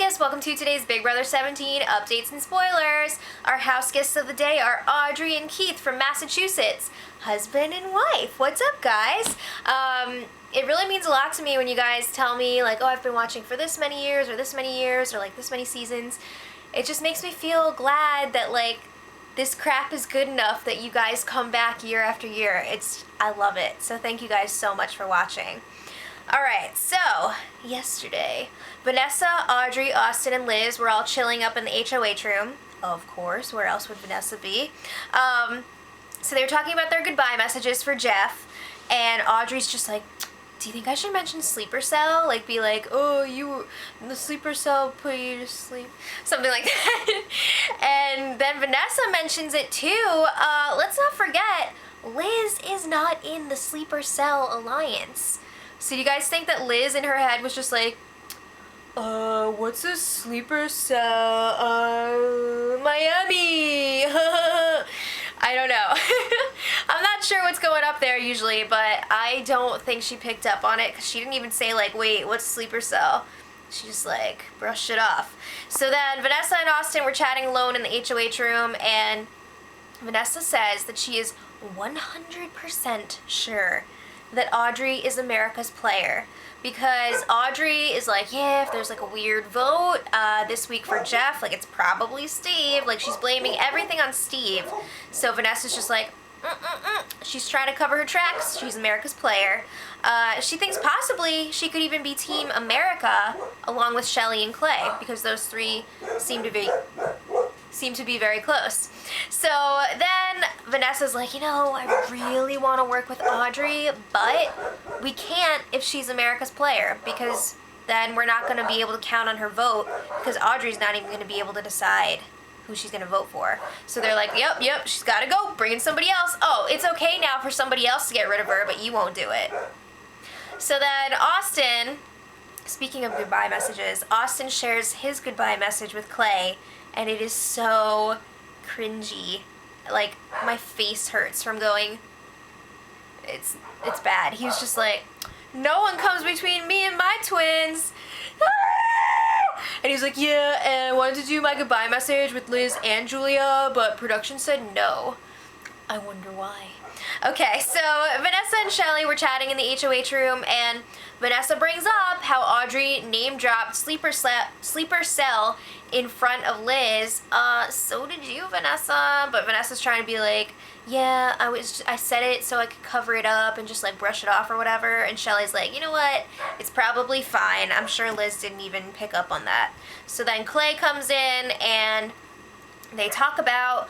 guys, welcome to today's Big Brother 17 updates and spoilers. Our house guests of the day are Audrey and Keith from Massachusetts, husband and wife. What's up, guys? It really means a lot to me when you guys tell me, like, oh, I've been watching for this many years, or this many years, or like this many seasons. It just makes me feel glad that, like, this crap is good enough that you guys come back year after year. I love it. So thank you guys so much for watching. Alright, so, yesterday, Vanessa, Audrey, Austin, and Liz were all chilling up in the HOH room. Of course, where else would Vanessa be? So they were talking about their goodbye messages for Jeff, and Audrey's just like, do you think I should mention sleeper cell? Like, be like, oh, the sleeper cell put you to sleep. Something like that. And then Vanessa mentions it too. Let's not forget, Liz is not in the sleeper cell alliance. So do you guys think that Liz in her head was just like, what's a sleeper cell? Miami. I don't know. I'm not sure what's going up there usually, but I don't think she picked up on it because she didn't even say, like, wait, what's sleeper cell? She just, like, brushed it off. So then Vanessa and Austin were chatting alone in the HOH room, and Vanessa says that she is 100% sure that Audrey is America's player, because Audrey is like, yeah, if there's like a weird vote this week for Jeff, like, it's probably Steve. Like, she's blaming everything on Steve. So Vanessa's just like, she's trying to cover her tracks. She's America's player. She thinks possibly she could even be Team America along with Shelly and Clay, because those three seem to be very close. So then Vanessa's like, you know, I really want to work with Audrey, but we can't if she's America's player, because then we're not going to be able to count on her vote, because Audrey's not even going to be able to decide who she's going to vote for. So they're like, yep, she's got to go. Bring in somebody else. Oh, it's okay now for somebody else to get rid of her, but you won't do it. So then Austin, speaking of goodbye messages, Austin shares his goodbye message with Clay, and it is so cringy. Like, my face hurts from going, it's bad. He was just like, no one comes between me and my twins. And he's like, yeah, and I wanted to do my goodbye message with Liz and Julia, but production said no. I wonder why. Okay, so Vanessa and Shelly were chatting in the HOH room, and Vanessa brings up how Audrey name-dropped sleeper cell in front of Liz. So did you, Vanessa? But Vanessa's trying to be like, yeah, I said it so I could cover it up and just, like, brush it off or whatever. And Shelly's like, you know what? It's probably fine. I'm sure Liz didn't even pick up on that. So then Clay comes in, and they talk about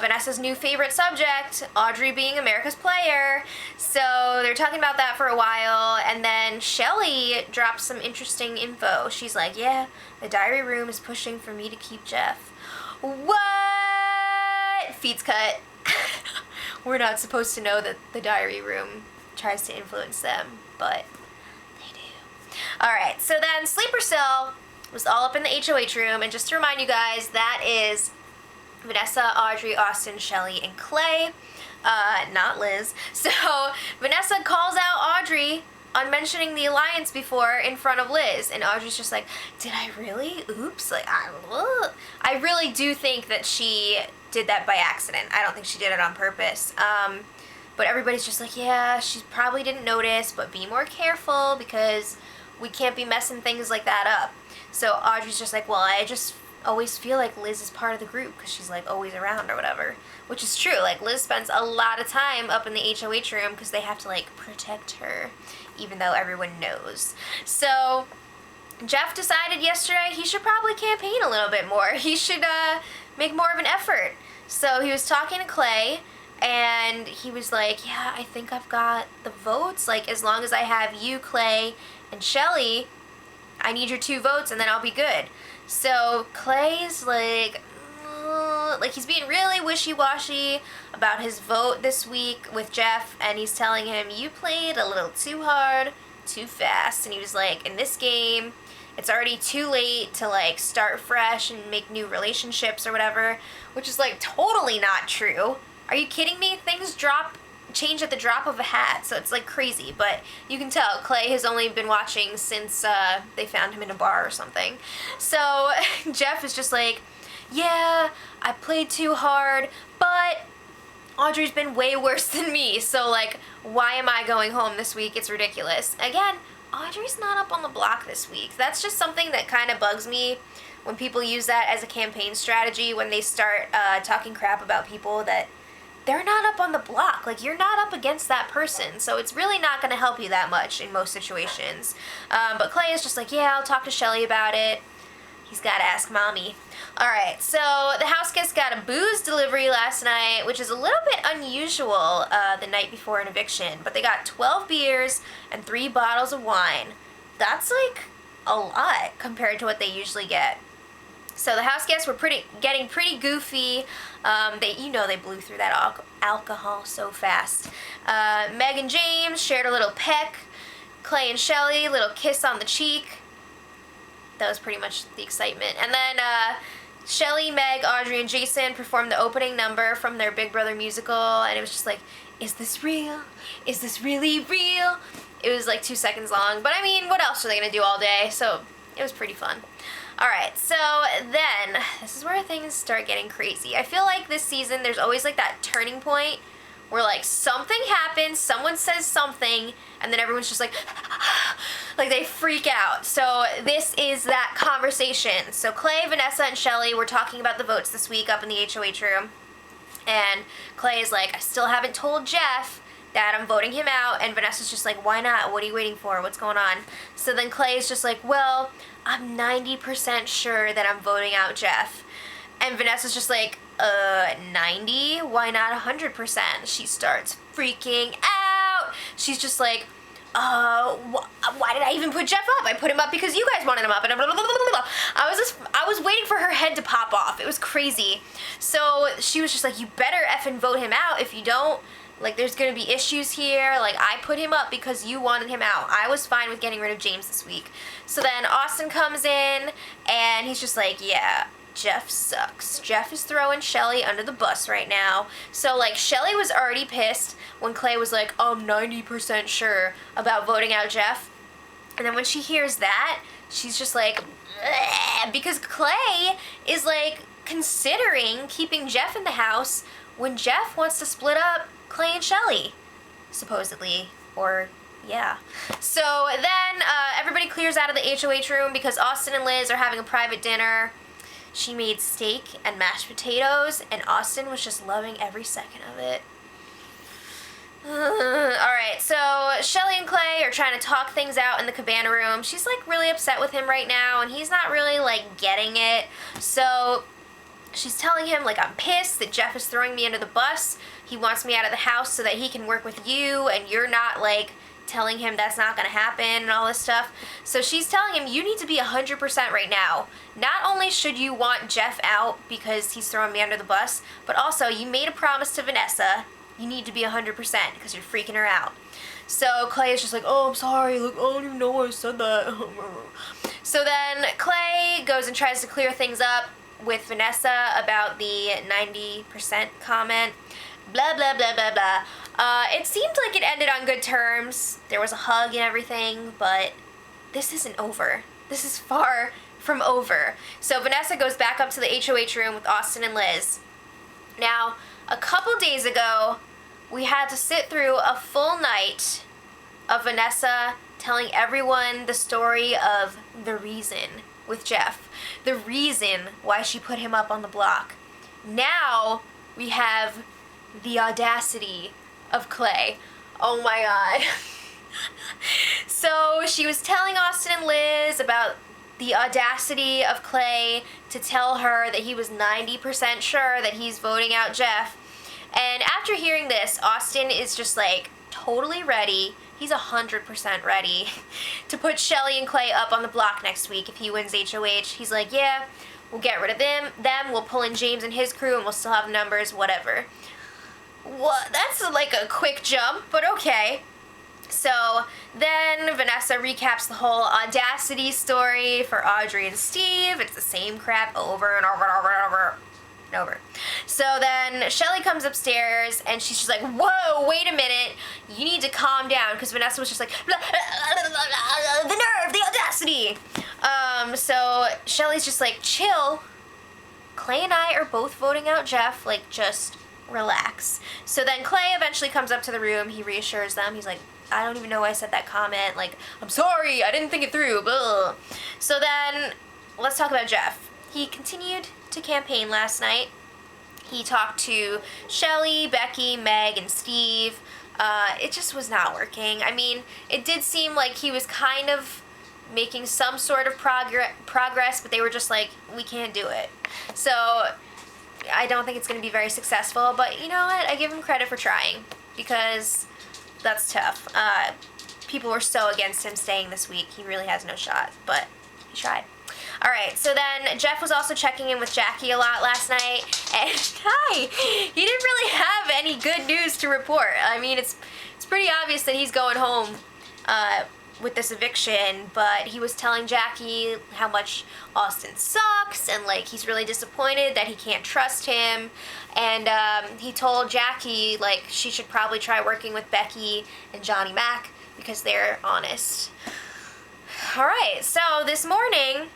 Vanessa's new favorite subject, Audrey being America's player. So they're talking about that for a while, and then Shelly drops some interesting info. She's like, yeah, the diary room is pushing for me to keep Jeff. What? Feeds cut. We're not supposed to know that the diary room tries to influence them, but they do. Alright, so then Sleeper Cell was all up in the HOH room, and just to remind you guys, that is Vanessa, Audrey, Austin, Shelly, and Clay, not Liz. So Vanessa calls out Audrey on mentioning the alliance before in front of Liz, and Audrey's just like, did I really? Oops. Like, I really do think that she did that by accident. I don't think she did it on purpose. But everybody's just like, yeah, she probably didn't notice, but be more careful because we can't be messing things like that up. So Audrey's just like, well, I just always feel like Liz is part of the group because she's, like, always around or whatever, which is true. Like, Liz spends a lot of time up in the HOH room because they have to, like, protect her, even though everyone knows. So Jeff decided yesterday he should probably campaign a little bit more. He should make more of an effort. So he was talking to Clay, and he was like, yeah, I think I've got the votes. Like, as long as I have you, Clay, and Shelly, I need your 2 votes, and then I'll be good. So Clay's like he's being really wishy-washy about his vote this week with Jeff, and he's telling him, you played a little too hard, too fast. And he was like, in this game, it's already too late to, like, start fresh and make new relationships or whatever, which is, like, totally not true. Are you kidding me? Things drop change at the drop of a hat, so it's like crazy. But you can tell Clay has only been watching since they found him in a bar or something. So Jeff is just like, yeah, I played too hard, but Audrey's been way worse than me, so like, why am I going home this week? It's ridiculous. Again, Audrey's not up on the block this week. That's just something that kind of bugs me when people use that as a campaign strategy, when they start talking crap about people that they're not up on the block. Like, you're not up against that person, so it's really not going to help you that much in most situations. But Clay is just like, yeah, I'll talk to Shelly about it. He's got to ask Mommy. Alright, so the house guest got a booze delivery last night, which is a little bit unusual the night before an eviction. But they got 12 beers and 3 bottles of wine. That's like a lot compared to what they usually get. So the house guests were getting pretty goofy. They blew through that alcohol so fast. Meg and James shared a little peck. Clay and Shelly, little kiss on the cheek. That was pretty much the excitement. And then Shelly, Meg, Audrey, and Jason performed the opening number from their Big Brother musical, and it was just like, is this real? Is this really real? It was like 2 seconds long, but I mean, what else are they gonna do all day? So it was pretty fun. Alright, so then, this is where things start getting crazy. I feel like this season, there's always like that turning point where like something happens, someone says something, and then everyone's just like they freak out. So this is that conversation. So Clay, Vanessa, and Shelly were talking about the votes this week up in the HOH room. And Clay is like, I still haven't told Jeff that I'm voting him out. And Vanessa's just like, why not? What are you waiting for? What's going on? So then Clay is just like, well, I'm 90% sure that I'm voting out Jeff. And Vanessa's just like, 90? Why not 100%? She starts freaking out. She's just like, why did I even put Jeff up? I put him up because you guys wanted him up, and blah, blah, blah, blah, blah. I was waiting for her head to pop off. It was crazy. So she was just like, you better effing vote him out. If you don't, like, there's gonna be issues here. Like, I put him up because you wanted him out. I was fine with getting rid of James this week. So then Austin comes in, and he's just like, yeah, Jeff sucks. Jeff is throwing Shelly under the bus right now. So, like, Shelly was already pissed when Clay was like, I'm 90% sure about voting out Jeff. And then when she hears that, she's just like, bleh, because Clay is, like, considering keeping Jeff in the house when Jeff wants to split up Clay and Shelly, supposedly. Or, yeah. So then everybody clears out of the HOH room because Austin and Liz are having a private dinner. She made steak and mashed potatoes, and Austin was just loving every second of it. Alright, so Shelly and Clay are trying to talk things out in the cabana room. She's like really upset with him right now, and he's not really like getting it. So she's telling him, like, I'm pissed that Jeff is throwing me under the bus. He wants me out of the house so that he can work with you, and you're not like telling him that's not gonna happen and all this stuff. So she's telling him, you need to be 100% right now. Not only should you want Jeff out because he's throwing me under the bus, but also you made a promise to Vanessa. You need to be 100% because you're freaking her out. So Clay is just like, oh, I'm sorry. Like, oh, I don't even know why I said that. So then Clay goes and tries to clear things up with Vanessa about the 90% comment. Blah, blah, blah, blah, blah. It seemed like it ended on good terms. There was a hug and everything, but this isn't over. This is far from over. So Vanessa goes back up to the HOH room with Austin and Liz. Now, a couple days ago, we had to sit through a full night of Vanessa telling everyone the story of the reason with Jeff. The reason why she put him up on the block. Now, we have the audacity of Clay. Oh my god. So she was telling Austin and Liz about the audacity of Clay to tell her that he was 90% sure that he's voting out Jeff. And after hearing this, Austin is just like totally ready. He's 100% ready to put Shelly and Clay up on the block next week if he wins HOH. He's like, yeah, we'll get rid of them, we'll pull in James and his crew, and we'll still have numbers, whatever. What? That's like a quick jump, but okay. So then Vanessa recaps the whole audacity story for Audrey and Steve. It's the same crap over and over and over and over. and over. So then Shelly comes upstairs and she's just like, whoa, wait a minute, you need to calm down, because Vanessa was just like, the nerve, the audacity. So Shelly's just like, chill. Clay and I are both voting out Jeff, like, just relax. So then Clay eventually comes up to the room, he reassures them, he's like, I don't even know why I said that comment, like, I'm sorry, I didn't think it through, blah. So then, let's talk about Jeff. He continued to campaign last night. He talked to Shelly, Becky, Meg, and Steve. It just was not working. I mean, it did seem like he was kind of making some sort of progress, but they were just like, we can't do it. So I don't think it's going to be very successful, but you know what? I give him credit for trying, because that's tough. People were so against him staying this week. He really has no shot, but he tried. All right, so then Jeff was also checking in with Jackie a lot last night, and he didn't really have any good news to report. I mean, it's pretty obvious that he's going home with this eviction, but he was telling Jackie how much Austin sucks, and like he's really disappointed that he can't trust him, and he told Jackie like she should probably try working with Becky and Johnny Mac because they're honest. All right, so this morning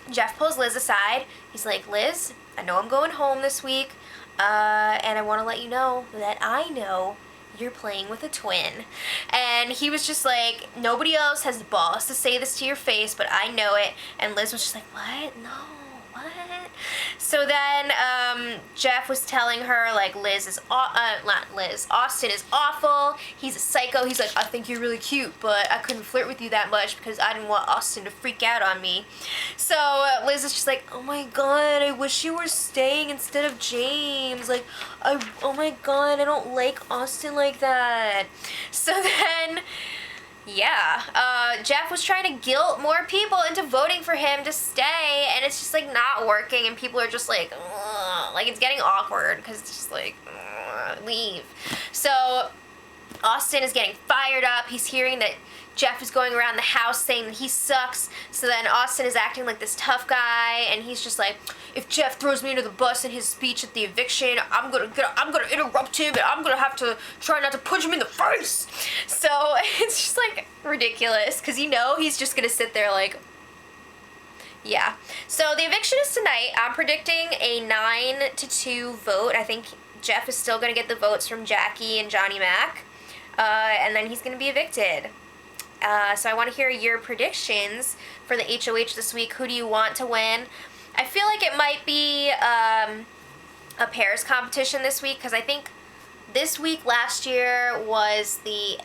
Jeff pulls Liz aside. He's like, Liz, I know I'm going home this week, and I want to let you know that I know you're playing with a twin. And he was just like, nobody else has the balls to say this to your face, but I know it. And Liz was just like, what? No, what? So then Jeff was telling her, like, Austin is awful. He's a psycho. He's like, I think you're really cute, but I couldn't flirt with you that much because I didn't want Austin to freak out on me. So Liz is just like, oh my god, I wish you were staying instead of James. Like, oh my god, I don't like Austin like that. So then, yeah, Jeff was trying to guilt more people into voting for him to stay, and it's just like not working, and people are just like, ugh, like it's getting awkward because it's just like, ugh, leave. So Austin is getting fired up. He's hearing that Jeff is going around the house saying that he sucks. So then Austin is acting like this tough guy, and he's just like, if Jeff throws me under the bus in his speech at the eviction, I'm gonna interrupt him, and I'm gonna have to try not to punch him in the face. So it's just like ridiculous, because you know he's just gonna sit there like, yeah. So the eviction is tonight. I'm predicting a 9-2 vote. I think Jeff is still gonna get the votes from Jackie and Johnny Mac, and then he's gonna be evicted. So I want to hear your predictions for the HOH this week. Who do you want to win? I feel like it might be a pairs competition this week, because I think this week last year was the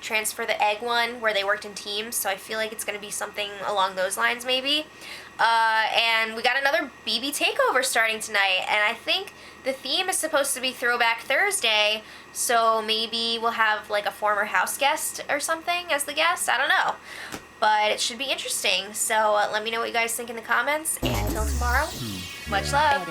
transfer the egg one where they worked in teams, so I feel like it's going to be something along those lines maybe. And we got another BB Takeover starting tonight, and I think the theme is supposed to be Throwback Thursday, so maybe we'll have like a former house guest or something as the guest. I don't know, but it should be interesting. So let me know what you guys think in the comments, and until tomorrow, much love.